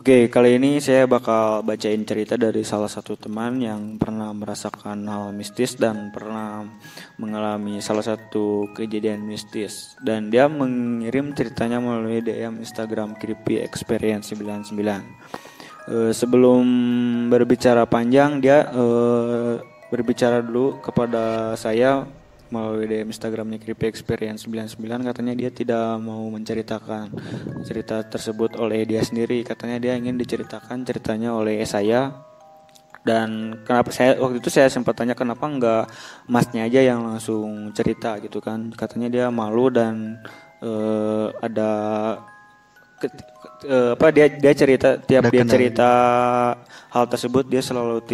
Oke, kali ini saya bakal bacain cerita dari salah satu teman yang pernah merasakan hal mistis dan pernah mengalami salah satu kejadian mistis. Dan dia mengirim ceritanya melalui DM Instagram Creepy Experience 99. Sebelum berbicara panjang, dia berbicara dulu kepada saya melalui DM Instagramnya Creepy Experience 99. Katanya dia tidak mau menceritakan cerita tersebut oleh dia sendiri. Katanya dia ingin diceritakan ceritanya oleh saya. Dan kenapa waktu itu saya sempat tanya kenapa enggak masnya aja yang langsung cerita gitu kan. Katanya dia malu dan ada dia cerita tiap dia cerita hal tersebut dia selalu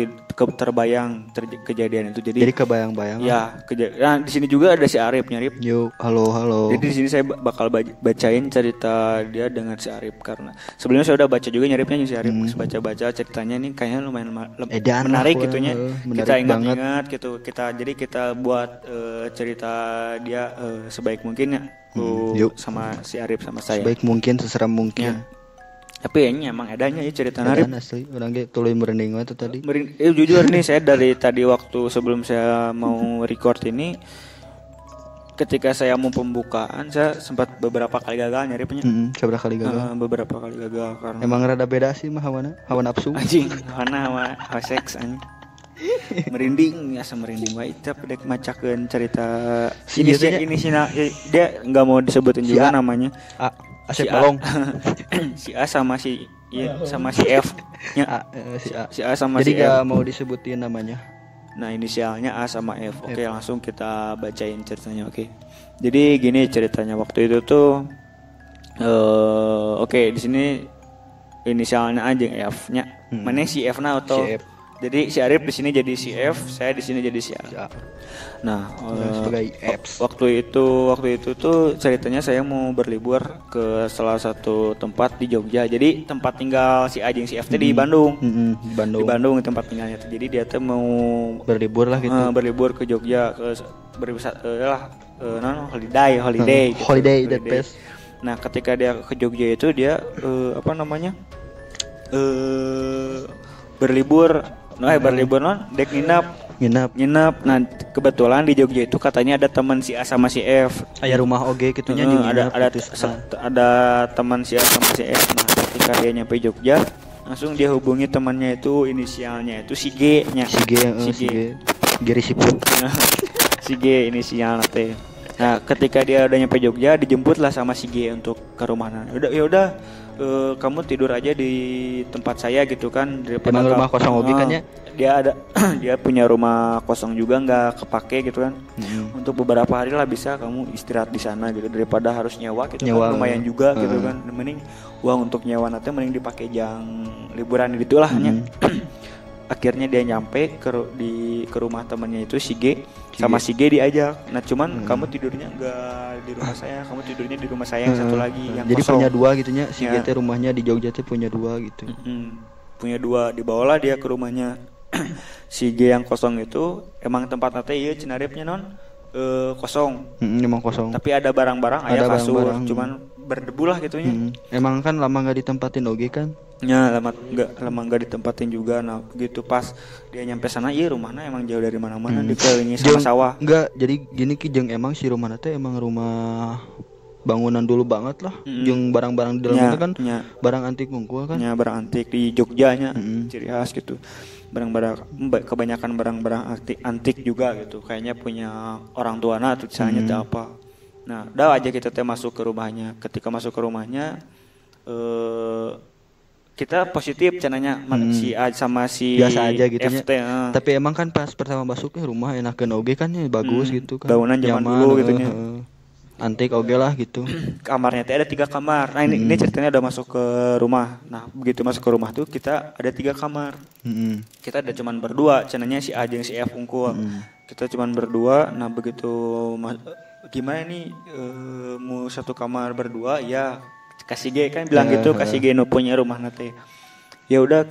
terbayang kejadian itu. Jadi kebayang-bayang. Ya, nah, di sini juga ada si Arif nyarip. Yo, halo. Jadi di sini saya bakal bacain cerita dia dengan si Arif karena sebelumnya saya udah baca juga nyaripnya si Arif. Baca ceritanya ini kayaknya lumayan menarik gitunya. Kita ingat-ingat gitu. Kita buat cerita dia sebaik mungkin ya. Sama si Arif sama saya. Sebaik mungkin, seseram mungkin. Ya. Tapi ini emang adanya ya cerita Arif. Asli, orang ge tuluy merinding itu tadi. Jujur nih saya dari tadi waktu sebelum saya mau record ini, ketika saya mau pembukaan saya sempat beberapa kali gagal nyaripnya. Beberapa kali gagal. Beberapa kali gagal karena emang rada beda sih mah hawa nafsu. Anjing, hawa seks anjing. Merinding wae tapi dek macakeun cerita ini sih dia enggak mau disebutin juga namanya. Asep Balong. Si A sama si sama si F nya. Si A sama jadi si F. Jadi enggak mau disebutin namanya. Nah, inisialnya A sama F. Oke, langsung kita bacain ceritanya. Oke. Jadi gini ceritanya waktu itu tuh oke, di sini inisialnya A jeung F-nya. Mana si F-na atau si F. Jadi si Arif di sini jadi si F, saya di sini jadi si A. Nah, sebagai F. Waktu itu tuh ceritanya saya mau berlibur ke salah satu tempat di Jogja. Jadi tempat tinggal si A jeung si F di Bandung. Di Bandung tempat tinggalnya. Jadi dia tuh mau berlibur lah gitu. Berlibur ke Jogja ke berwisata holiday gitu. Holiday that best. Nah, ketika dia ke Jogja itu dia berlibur dek nginap. Nah, kebetulan di Jogja itu katanya ada teman si A sama si F. Aya rumah oge kitunya ada teman si A sama si F. Nah, ketika dia nyampe Jogja, langsung dia hubungi temannya itu inisialnya itu si G-nya. Si G. Giri Siput. Si G inisialnya teh. Nah, ketika dia udah nyampe Jogja, dijemputlah sama si G untuk ke rumahnya. Udah kamu tidur aja di tempat saya gitu kan, daripada rumah kosong hobi kan ya. Dia punya rumah kosong juga nggak kepake gitu kan. Untuk beberapa hari lah bisa kamu istirahat di sana gitu daripada harus nyewa gitu kan, lumayan juga gitu kan. Mending uang untuk nyewa nanti mending dipakai jang liburan gitulah nya. Akhirnya dia nyampe ke rumah temannya itu si G. Sama si G diajak. Nah, cuman kamu tidurnya enggak di rumah saya, kamu tidurnya di rumah saya yang satu lagi yang jadi kosong. Punya dua gitunya. Si G teh rumahnya di Jogja teh punya dua gitu. Punya dua, dibawalah dia ke rumahnya si G yang kosong itu. Emang tempatnya teh ieu cenaripnya non kosong. Emang kosong. Tapi ada barang-barang, ada kasur, cuman berdebu lah gitunya. Emang kan lama enggak ditempatin oge kan? Ya, lama enggak ditempatin juga. Nah, begitu pas dia nyampe sana, iya rumahnya emang jauh dari mana-mana, dikelilingi sama sawah. Enggak, jadi gini ki jeung emang si rumahna teh emang rumah bangunan dulu banget lah. Jeung barang-barang di dalamnya kan barang antik unggul kan. Ya, barang antik di Jogjanya, ciri khas gitu. Kebanyakan barang-barang antik juga gitu. Kayaknya punya orang tuana atau misalnya teh apa. Nah, udah aja kita teh masuk ke rumahnya. Ketika masuk ke rumahnya kita positif cenanya si A sama si biasa aja gitu FT, tapi emang kan pas pertama masuk ke rumah enakeun oge kan ya bagus gitu kan. Bangunan zaman dulu gitu nya. Antik oge lah gitu. Kamarnya teh ada 3 kamar. Nah, ini ceritanya udah masuk ke rumah. Nah, begitu masuk ke rumah tuh kita ada 3 kamar. Kita ada cuman berdua, cenanya si A jeung si F unggul. Kita cuman berdua. Nah, begitu gimana nih mau satu kamar berdua ya kasih G kan bilang gitu, kasih G nu punya rumah nanti. Ya udah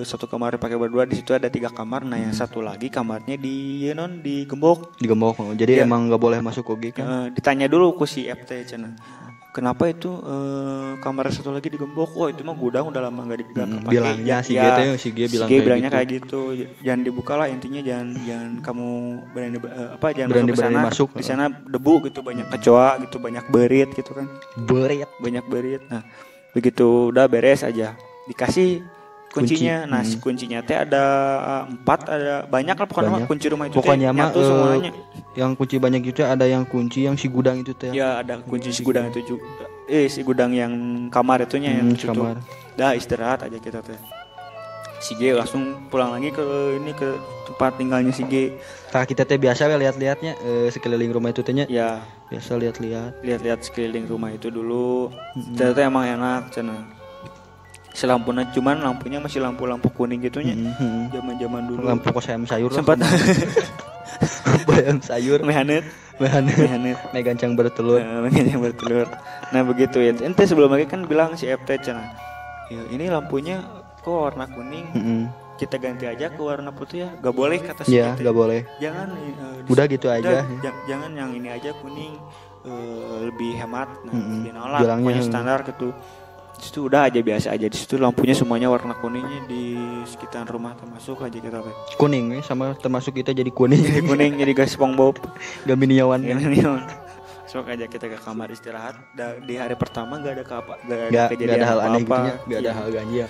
satu kamar pakai berdua, di situ ada 3 kamar. Nah, yang satu lagi kamarnya digembok. Jadi emang enggak boleh masuk oge kan. Ditanya dulu ku si FT cenah. kenapa itu kamar satu lagi digembok? Oh itu mah gudang udah lama nggak dipakai. Bilangnya si G bilangnya kayak gitu. Jangan dibuka lah, intinya jangan kamu berani masuk di sana debu gitu, banyak kecoa gitu, banyak berit gitu kan. Banyak berit. Nah begitu udah beres aja dikasih kuncinya. Nah si kuncinya teh ada 4, ada banyak lah pokoknya kunci rumah itu pokoknya mah semuanya. Yang kunci banyak itu ada yang kunci yang si gudang itu teh. Ya ada kunci si gudang itu juga. Si gudang yang kamar itunya yang tutup. Dah istirahat aja kita teh. Si G langsung pulang lagi ke tempat tinggalnya si G. Nah kita teh biasa lihat-lihatnya sekeliling rumah itu tehnya. Ya biasa lihat sekeliling rumah itu dulu. Ternyata emang enak cenah. Selampunya cuman lampunya masih lampu kuning gitunya. Zaman-zaman dulu. Lampu kos ayam sayur sempat. Lampu ayam sayur. Mehanet. Megancang bertelur. Nah begitu ya. Ente sebelum lagi kan bilang si FT cenah. Ya, ini lampunya kok warna kuning. Kita ganti aja ke warna putih ya. Gak boleh kata si FT. Gak boleh. Jangan. Udah gitu aja. Jangan yang ini aja kuning. Lebih hemat. Nah, bilangnya standar gitu. Di situ udah aja biasa aja, di situ lampunya semuanya warna kuningnya di sekitar rumah termasuk aja kita kuning sama termasuk kita jadi kuning jadi gas SpongeBob gak miniawan sok aja kita ke kamar istirahat. Di hari pertama gak ada kejadian hal aneh gitu ya, gak ada hal ganjil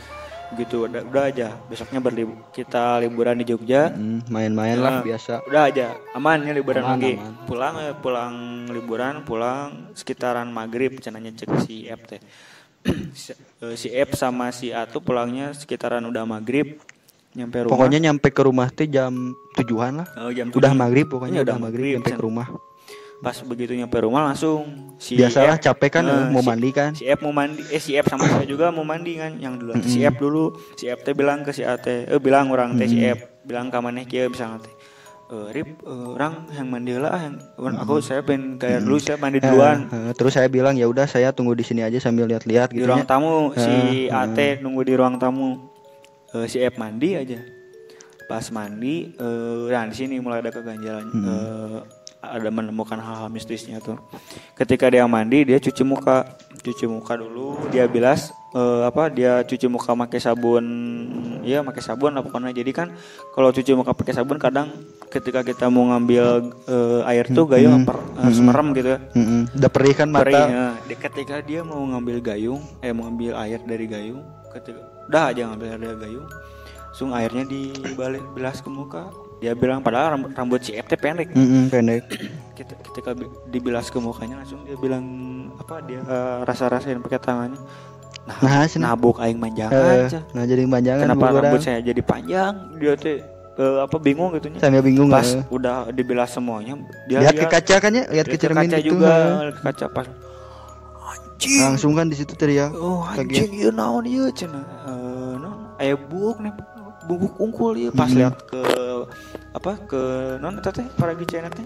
gitu. Udah aja besoknya kita liburan di Jogja, main-main lah biasa, udah aja aman ya liburan lagi. Pulang liburan sekitaran maghrib cenanya cek si FT. Si F sama si A tuh pulangnya sekitaran udah maghrib, nyampe rumah. Pokoknya nyampe ke rumah teh jam 7-an lah. Udah maghrib pokoknya udah maghrib nyampe ke rumah. Pas begitu nyampe rumah langsung biasalah capek kan mau mandi kan. Si F mau mandi, si F sama saya juga mau mandi kan. Yang dulu si F dulu, si F teh bilang ke si A teh, bilang orang teh si F bilang ka maneh kieu misalnya teh. Orang yang mandi lah saya pengen kayak dulu saya mandi duluan. Terus saya bilang ya udah saya tunggu di sini aja sambil lihat-lihat gitu. Di ruang tamu si AT nunggu di ruang tamu. Si F mandi aja. Pas mandi nah di sini mulai ada keganjalan. Ada menemukan hal-hal mistisnya tuh. Ketika dia mandi dia cuci muka dulu, dia bilas dia cuci muka pakai sabun. Iya pakai sabun lah pokoknya. Jadi kan kalau cuci muka pakai sabun kadang ketika kita mau ngambil air tuh gayung merem gitu ya. Udah perih kan mata. Ketika dia mau ngambil mau ngambil air dari gayung, udah aja ngambil air dari gayung, langsung airnya dibilas ke muka. Dia bilang padahal rambut si FT pendek. Pendek. Ketika dibilas ke mukanya langsung dia bilang dia rasa-rasain pakai tangannya. Nabuk aing manjangan. Nah jadi manjangan. Kenapa rambut saya jadi panjang? Dia teh bingung gitu nya. Saya bingung. Pas udah dibilas semuanya, dia lihat ke kaca kan ya, lihat ke cermin gitu. Lihat ke kaca pas. Anjing. Langsung kan di situ teriak. Oh anjing ieu naon ieu cenah. Aya buuk nih. Bungkuk unggul ya pas lihat ke non eta teh para gicena teh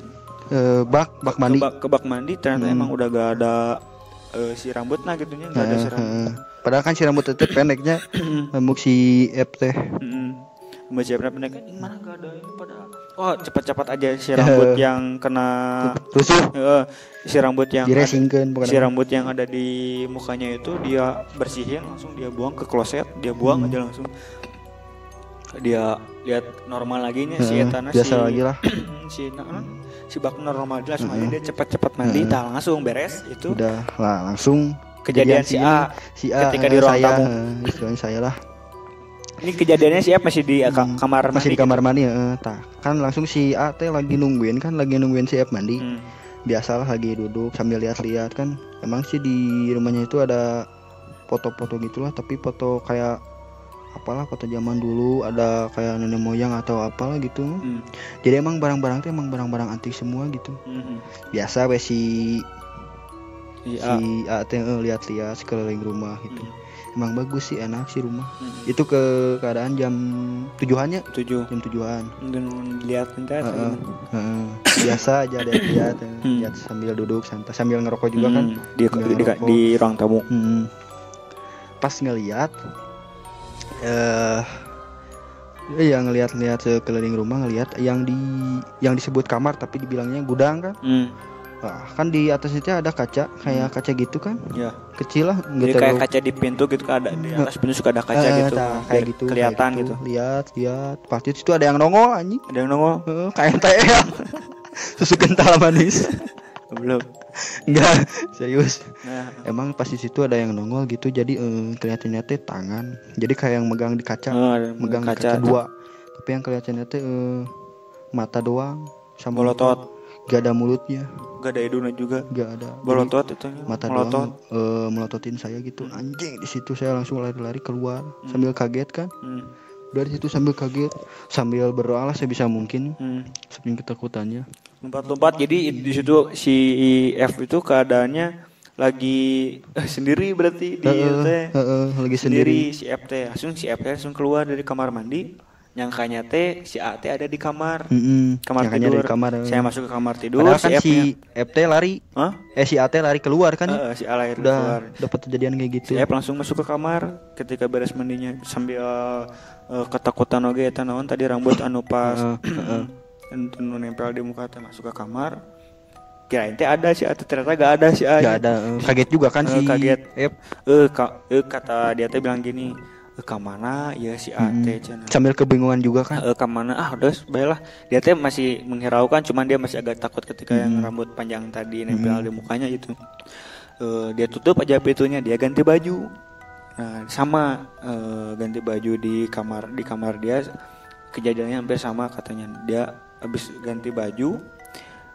bak mandi ke bak mandi ternyata emang udah gak ada si rambutnya gitunya gak ada si rambut. Padahal kan si rambut itu pendeknya rambut si F teh rambut si F pendek mana gak ada ini padahal cepat-cepat aja si rambut yang kena rusuh si rambut yang si rambut yang ada di mukanya itu dia bersihin langsung dia buang ke kloset, dia buang aja langsung. Dia lihat normal lagi nih si etana biasa lagi lah si bak normal jelas aja dia cepat mandi langsung beres itu udah lah langsung kejadian si A ketika di ruang tamu istilahnya saya lah ini kejadiannya si A masih di kamar mandi kan langsung si A teh lagi nungguin si F mandi biasalah lagi duduk sambil lihat-lihat kan emang sih di rumahnya itu ada foto-foto gitulah tapi foto kayak foto zaman dulu ada kayak nenek moyang atau apalah gitu. Jadi emang barang-barang itu emang barang-barang antik semua gitu. Biasa si A teh lihat-lihat sekeliling rumah gitu. Emang bagus sih, enak sih rumah. Itu keadaan jam 7-an ya? Jam 7-an. Dan lihat entar. Biasa aja lihat sambil duduk santai sambil ngerokok juga kan di ruang tamu. Pas ngelihat ngelihat sekeliling rumah, ngelihat yang disebut kamar tapi dibilangnya gudang kan. Wah, kan di atas itu ada kaca, kayak kaca gitu kan? Ya. Kecil lah, Jadi kayak kaca di pintu gitu kan, ada di atas pintu suka ada kaca gitu. Kayak gitu, kelihatan kayak gitu. Lihat, pasti itu ada yang nongol anjing. Ada yang nongol. Kayak TM. Susu kental manis. Belum. Enggak, serius. Nah, Emang pas di situ ada yang nongol gitu, jadi kelihatannya teh tangan. Jadi kayak yang megang di kaca, megang kaca dua. Tapi yang kelihatannya teh mata doang sama bolotot. Gak ada mulutnya. Gak ada hidungnya juga. Gak ada. Bolotot itu. Mata melotot. doang melototin saya gitu. Anjing, di situ saya langsung lari-lari keluar sambil kaget kan. Dari situ sambil kaget, sambil berdoa lah sebisa mungkin. Saking ketakutannya. Lompat-lompat. Jadi di situ si F itu keadaannya lagi sendiri berarti di lagi sendiri. Si F teh si F langsung keluar dari kamar mandi. Nyangkanya teh si A teh ada di kamar. Kamar tidur. Saya masuk ke kamar tidur. Padahal kan si F teh lari. Si A teh lari keluar kan? Si A lari keluar. Dapat kejadian kayak gitu. Si F langsung masuk ke kamar. Ketika beres mandinya sambil ketakutan oge eta naon tadi rambut anu pas anu nempel di muka teh masuk ke kamar. Kirain teh ada si A teh, ternyata gak ada si A. Gak ada. Kaget juga kan si kaget. F. Kata dia teh bilang gini. Kemana ya si A teh sambil kebingungan juga kan kemana udah baiklah dia teh masih menghiraukan, cuman dia masih agak takut ketika yang rambut panjang tadi nempel di mukanya itu. Dia tutup aja pintunya, dia ganti baju. Nah sama ganti baju di kamar dia, kejadiannya hampir sama katanya. Dia habis ganti baju,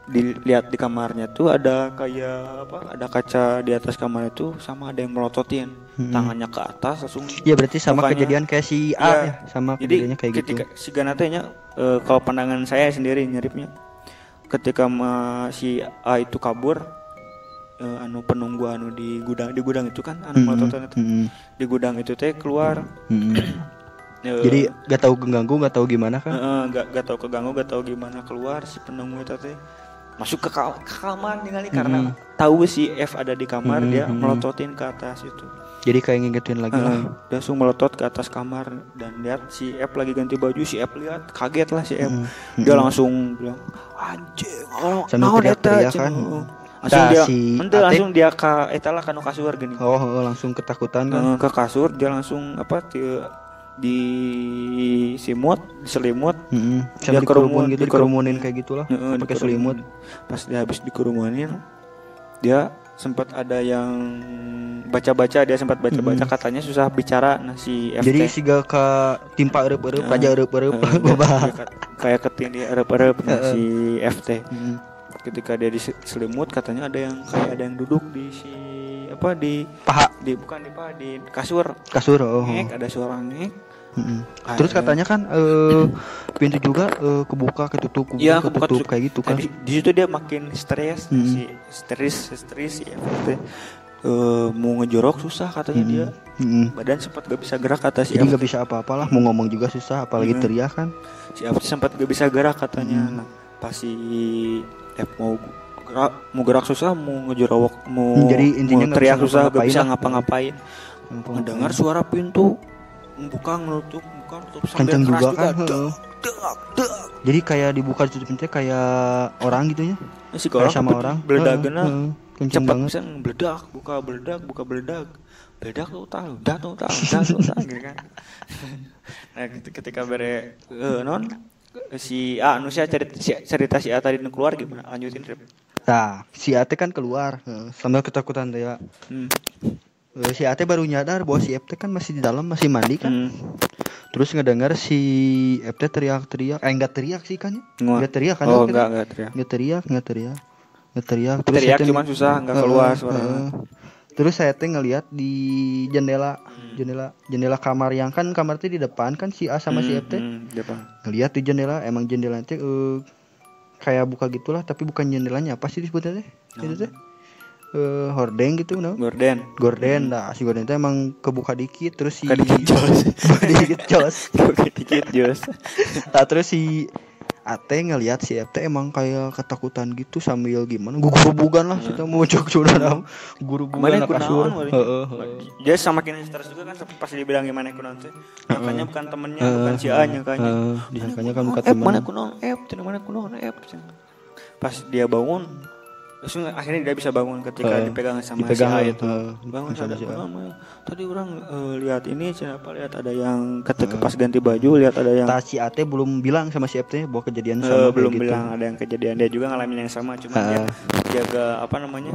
dilihat di kamarnya tuh ada kayak ada kaca di atas kamar itu, sama ada yang melototin tangannya ke atas langsung. Iya berarti sama mukanya, kejadian kayak si A ya, sama kejadiannya kayak gitu. Ketika si Ganatenya kalau pandangan saya sendiri nyeripnya, ketika si A itu kabur, anu penunggu anu di gudang itu kan anu melototin itu di gudang itu teh keluar. Jadi gak tahu keganggu, gak tahu gimana kan? Gak tahu keganggu, gak tahu gimana keluar si penunggu itu teh. Masuk ke kamar nih karena tahu si F ada di kamar, dia melototin ke atas itu. Jadi kayak ngingetin lagi lah. Dia langsung melotot ke atas kamar dan lihat si F lagi ganti baju. Si F lihat kaget lah si F. Dia langsung bilang anjing, sambil teriak-teriak kan. Langsung dia ke etalah kanu kasur gini. Langsung ketakutan kan. Ke kasur dia langsung diselimut dia dikerumunin kayak gitulah pakai selimut. Pas dia habis dikerumunin, dia sempat ada yang baca-baca, katanya susah bicara. Nah si FT jadi si gak ke timpa erep-erep aja erep-erep kayak ketindih erep-erep. Si FT ketika dia diselimut katanya ada yang duduk di di paha, bukan di paha, di kasur. Ngek, ada suara ngek. Terus katanya kan pintu juga kebuka ketutup kayak gitu kan. Di situ dia makin stres, si FT mau ngejorok susah katanya dia. Badan sempat gak bisa gerak kata si FT. Jadi gak bisa apa-apalah, mau ngomong juga susah, apalagi teriak kan. Si FT sempat gak bisa gerak katanya. Nah, pas si F mau gerak susah, mau ngejorok, jadi intinya mau teriak susah, gak bisa ngapa-ngapain. Mendengar suara pintu buka nutup kenceng juga kan. Jadi kayak dibuka tutup pintu kayak orang gitu ya. Kayak sama orang. Beledagena kenceng banget. Beledak, buka beledak. Beledak tuh tahu gitu kan. Nah, ketika bere si A cerita si A tadi keluar gimana? Lanjutin Rip. Nah, si A kan keluar sambil ketakutan dia. Si A baru nyadar bahwa si F kan masih di dalam, masih mandi kan. Terus ngedengar si F teriak-teriak. Enggak teriak sih kan? Enggak teriak kan? Enggak teriak. Terus teriak cuma susah enggak keluar suara. Terus saya ngelihat di jendela kamar yang kan kamar di depan kan si A sama si F depan. Ngelihat di jendela, emang jendela kayak buka gitulah, tapi bukan jendelanya, apa sih disebutnya teh? Itu teh hordeng gitu, no? Gorden dah. Si gorden itu emang kebuka dikit, terus si dikit jos. Nah, terus si Ate ngelihat si Ate emang kayak ketakutan gitu sambil gimana? Gugurubugan lah, kita mau cok gurubugan ke kasur. Dia sama kini stres juga kan pas dibilang gimana kunaon teh. Makanya bukan temennya, bukan si A nyangkanya. Disangkanya kan bukan teman. Mana kunaon F, mana kunaon F. Pas dia bangun Terus akhirnya dia bisa bangun ketika dipegang sama si A itu. Bangun sama si A. Tadi orang lihat ini siapa, lihat ada yang ketika pas ganti baju lihat ada yang si A belum bilang sama si F bahwa kejadian sama belum gitu. bilang ada yang kejadian, dia juga ngalamin yang sama, cuma dia jaga apa namanya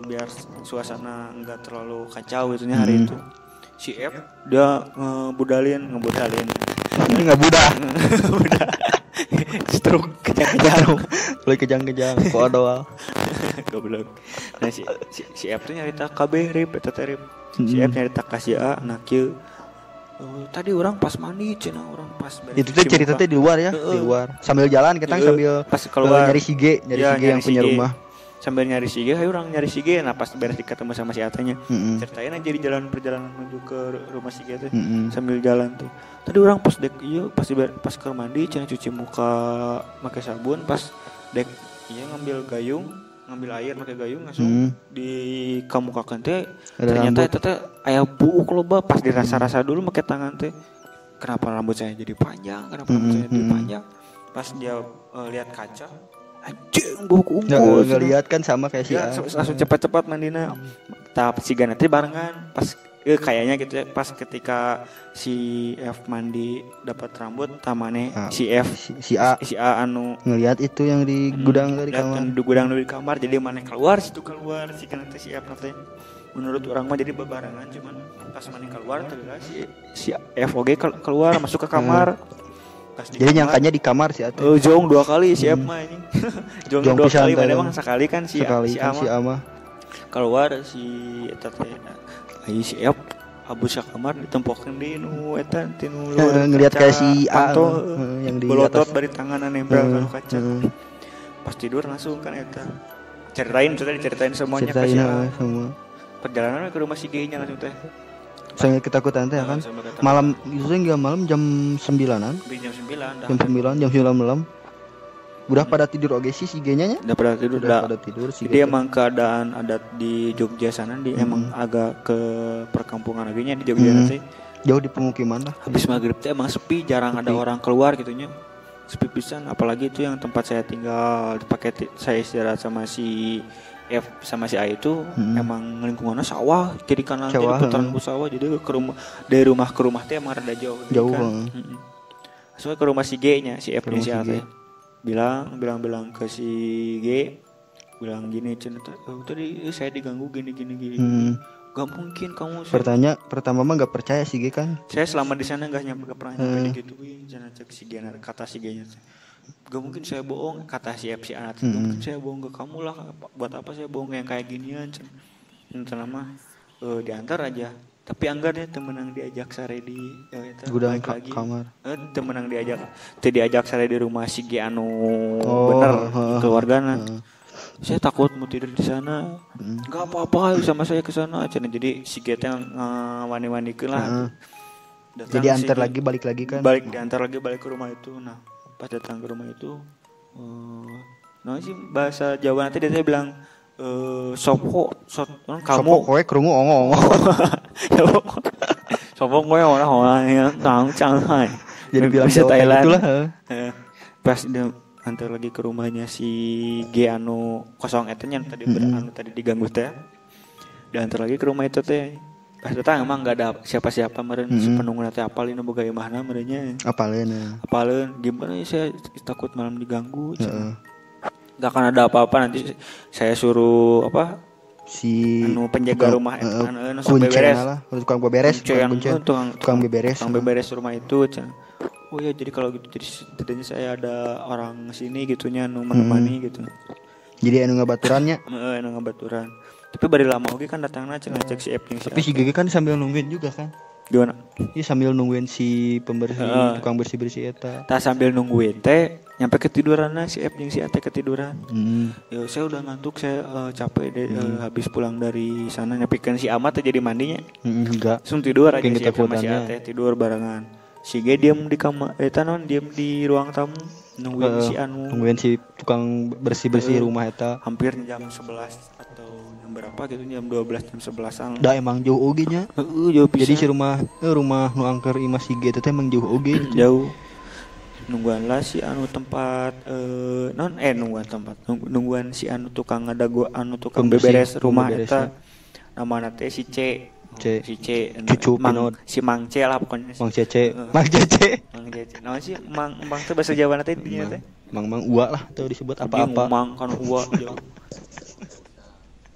biar suasana enggak terlalu kacau itunya hari itu. Si F dia ngebudalin nggak budak stroke kejang-kejang boleh kejang-kejang kok doang goblok. Nah si F tuh nyarita KB rip eta teh rip. Si F nyarita ka si A nah kieu tadi orang pas mandi cenah orang pas itu tuh cerita teh di luar ya, di luar sambil jalan kita sambil pas keluar nyari si G yang punya rumah. Sambil nyari si G, orang nyari si G, nah pas beres ketemu sama si Atanya, ceritain aja di perjalanan menuju ke rumah si G tuh, sambil jalan tuh. Tadi orang pas dek, pas ke mandi, cina cuci muka, pakai sabun, pas dek, ngambil gayung, ngambil air pakai gayung, langsung di kamukakan teh, ternyata itu teh aya buuk loba, pas dirasa-rasa dulu pakai tangan teh, kenapa rambut saya jadi panjang, pas dia lihat kaca. Anjing buku unggul nggak lihat kan sama kayak si A. Langsung cepat-cepat mandina. Tapi si Gana teh barengan pas kayaknya gitu ya, pas ketika si F mandi dapat rambut tamane si F si A anu ngelihat itu yang di gudang dari kamar. Di gudang dari kamar jadi mana keluar si Gana teh si F teh. Menurut orang mah jadi bebarengan, cuman pas mana keluar terlihat si F oge keluar masuk ke kamar. Jadi nyangkanya di kamar sih atuh. Jong 2 kali si F mah ini. Jong 2 kali memang sekali kan si Ama. Keluar si eta teh. Si F abu sa kamar ditempokeun di nu eta tinu ngelihat kayak si A yang di bolotot bari tanganan nempel kana kaca. Pas tidur langsung kan eta. Ceritain semuanya ke si A. Semua. Perjalanan ke rumah si G-nya langsung teh. Sangat ketakutan teh kan. Malam itu enggak malam jam 9-an. Jam 9 malam. Udah pada tidur oge sih si G-nya nya. Udah pada tidur si G. Dia emang keadaan adat di Jogja sana dia emang agak ke perkampungan lagi nya di Jogja nanti. Jauh di pemukiman lah. Habis maghrib teh emang sepi, jarang ada orang keluar gitu nya. Sepi pisan, apalagi itu yang tempat saya tinggal, dipakai saya istirahat sama si F sama si A itu emang lingkungannya sawah, kiri kanan jadi putaran sawah, jadi ke rumah dari rumah ke rumah teh emang rada jauh kan. Soalnya ke rumah si G-nya, si F dan si A teh. Bilang ke si G, bilang gini cerita, tadi saya diganggu gini. Gak mungkin kamu. Pertama mah gak percaya si G kan. Saya selama di sana gak pernah nyampe digituin, jangan cek si G, kata si G-nya. Gak mungkin saya bohong, kata si F si A. Gak mungkin saya bohong ke kamu lah. Buat apa saya bohong yang kayak ginian? Entah nama diantar aja. Tapi anggar ya temenang diajak sare di gudang kamar. Temenang diajak sare di rumah si G anu bener keluargana. Saya takut mau tidur di sana. Gak apa-apa sama saya ke sana. Jadi si G yang wani-wanikeun lah. Jadi antar lagi balik lagi kan. Diantar lagi balik ke rumah itu. Nah, pas datang ke rumah itu sih bahasa Jawa nanti dia bilang sopo kamu kowe krungu ongo sopo kowe orang yang Shanghai jadi bilang Jawa Thailand itulah. Pas dia antar lagi ke rumahnya si G anu kosong eta nya tadi tadi diganggu teh diantar lagi ke rumah itu teh. Pas datang emang gak ada siapa-siapa meren sepenuhnya teh apalin boga imahna merenya. Apalin gimana ya, saya takut malam diganggu. Gak akan ada apa-apa, nanti saya suruh si anu penjaga rumah tukang beberes rumah itu. Oh ya jadi kalau gitu jadi setidaknya saya ada orang sini gitunya anu menemani gitu. Jadi anu ngabaturannya. Ngabaturan. Tapi bari lama oge kan datangna ngecek si F. Tapi si Gege kan sambil nungguin juga kan. Gimana? Iya sambil nungguin si pembersih tukang bersih-bersih eta. Tah sambil nungguin teh nyampe ketiduranna si F jeung si A teh ketiduran. Ya saya udah ngantuk, saya capek deh habis pulang dari sana nyapikeun si Ama teh jadi mandinya. Enggak. Langsung tidur aja si F sama si A teh tidur barengan. Si G diam di kamar diam di ruang tamu nungguin si tukang bersih-bersih rumah eta. Hampir jam 11 atau jam berapa gitu, jam 12 jam 11-an. Da emang jauh oge nya. Jauh pisan. Jadi si rumah nu angker imah si G teh emang jauh oge. Jauh. nungguan lah si anu tempat nungguan si anu tukang ngadago anu tukang beberes rumah eta namana teh si C cucu Mang, si Mang C lah pokoknya Mang Cece Mang Cece nah si Mang teh bahasa Jawa teh dinya teh Mang Ua lah tuh disebut apa-apa Mang kan Ua.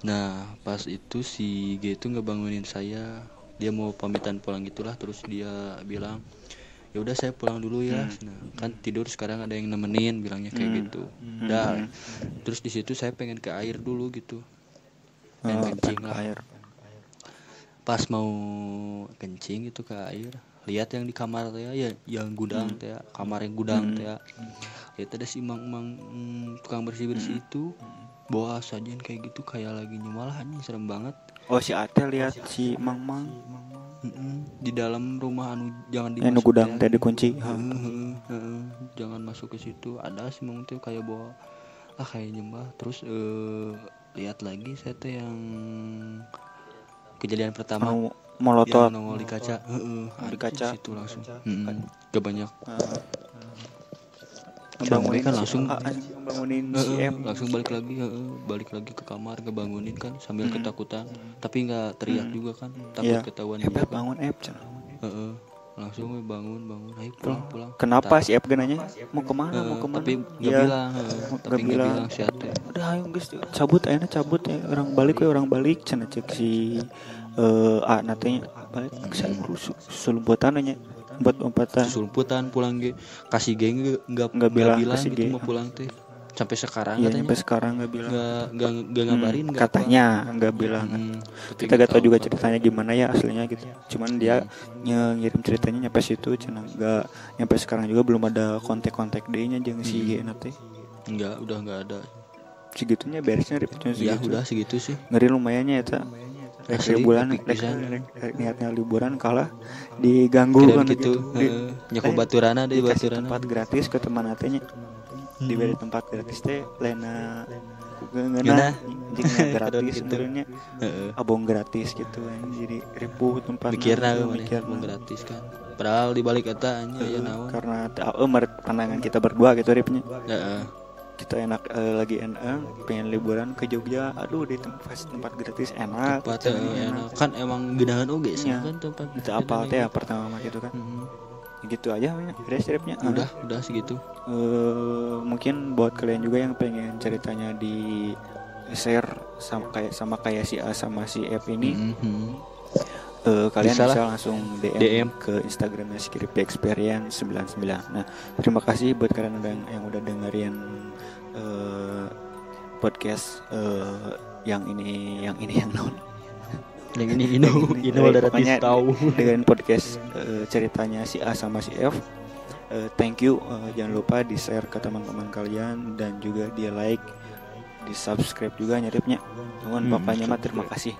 Nah pas itu si G itu ngebangunin saya, dia mau pamitan pulang gitulah, terus dia bilang ya udah saya pulang dulu ya. Nah, kan tidur sekarang ada yang nemenin bilangnya kayak gitu. Dah. Terus di situ saya pengen ke air dulu gitu. Pengen kencing lah. Air. Pas mau kencing itu ke air, lihat yang di kamar teh ya yang gudang teh, kamar yang gudang teh. Lihat ada si mang tukang bersih-bersih itu bawa sajian kayak gitu kayak lagi nyumal anjing serem banget. Oh si Ate lihat si Mang di dalam rumah anu jangan dimasukin gudang teh dikunci. Jangan masuk ke situ. Ada si Mang tuh kayak bawa kayak nyembah. Terus lihat lagi saya tuh yang kejadian pertama molotov yang nongol di kaca. Di kaca situ langsung. Gak banyak. Ngebangunin kan langsung bangunin si M langsung balik lagi ke kamar ngebangunin kan sambil ketakutan tapi nggak teriak juga kan takut ketahuan juga kan. Bangun F langsung bangun ayo pulang kenapa si F genanya mau kemana tapi nggak bilang si Ate udah ayo guys cabut ya orang balik cenah cek si natenya balik saya sulumputan nya buat umpatan sulumputan pulang kasih geng nggak bilang gitu mau pulang teh sampai sekarang katanya sampai sekarang nggak bilang nggak ngabarin katanya nggak bilang kita gak tahu juga ceritanya gimana ya aslinya gitu cuman dia ngirim ceritanya nyampe situ cenah nggak nyampe sekarang juga belum ada kontak D-nya jeung si G teh udah nggak ada segitunya beresnya ribetnya segitu ya udah segitu sih ngeri lumayannya eta liburan niatnya liburan kalah diganggu kan gitu nyaku baturana di baturana tempat gratis ke teman atenya diberi tempat gratis teh lena ngeuna jika gratis sebenarnya abong gratis gitu kan jadi ribu tempat mikirna gratis kan padahal dibalik eta nya naon karena pandangan kita berdua gitu ripnya kita lagi pengen liburan ke Jogja di tempat gratis enak kan emang gedangan oge sih kan tempat itu apa teh pertama gitu kan gitu aja resepnya udah segitu. Mungkin buat kalian juga yang pengen ceritanya di share sama kayak si A sama si F ini kalian bisa langsung DM ke Instagramnya Skripti Experience 99. Nah, terima kasih buat kalian yang udah dengerin podcast yang ini yang non. Yang ini udah tahu dengan podcast ceritanya si A sama si F. Thank you, jangan lupa di share ke teman-teman kalian dan juga di like, di subscribe juga nyaripnya. Nuhun bapaknya mah terima kasih.